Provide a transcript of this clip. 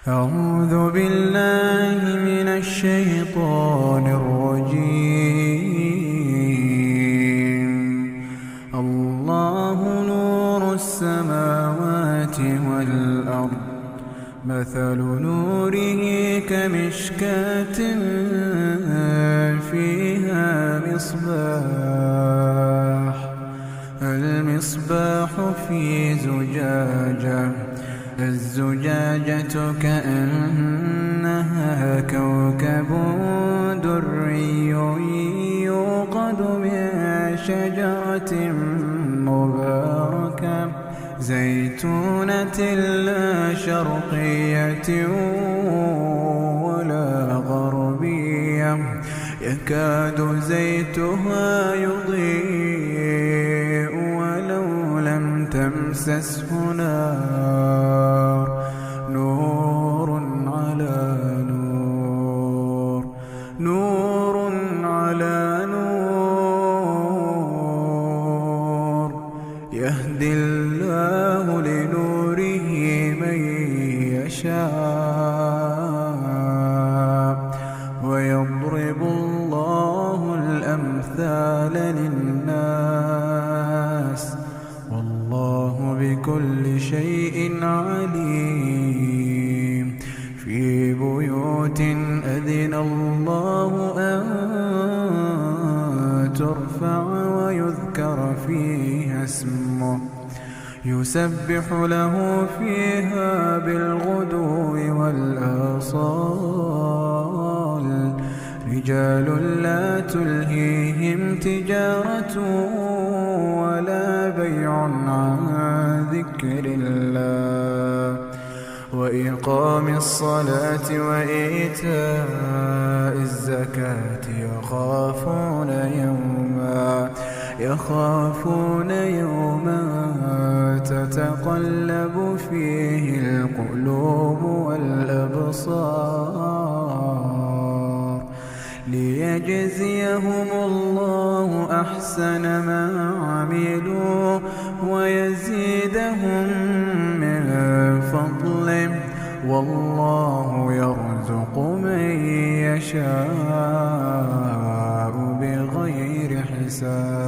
أعوذ بالله من الشيطان الرجيم. الله نور السماوات والأرض، مثل نوره كمشكاة فيها مصباح، المصباح في زجاجة، الزجاجة كأنها كوكب دري يوقد من شجرة مباركة زيتونة لا شرقية ولا غربية، يكاد زيتها يضيء ولو لم تمسسه نار، نور على نور، نور على نور، يهدي الله لنوره من يشاء، ويضرب الله الأمثال للناس، والله بكل شيء عليم. في بيوت أذن الله أن ترفع ويذكر فيها اسمه يسبح له فيها بالغدو والآصال، رجال لا تلهيهم تجارة ولا بيع عن ذكر الله وإقام الصلاة وإيتاء الزكاة، يخافون يوما تتقلب فيه القلوب والأبصار، ليجزيهم الله أحسن ما عملوا ويزيدهم من فضله، والله يرزق من يشاء بغير حساب.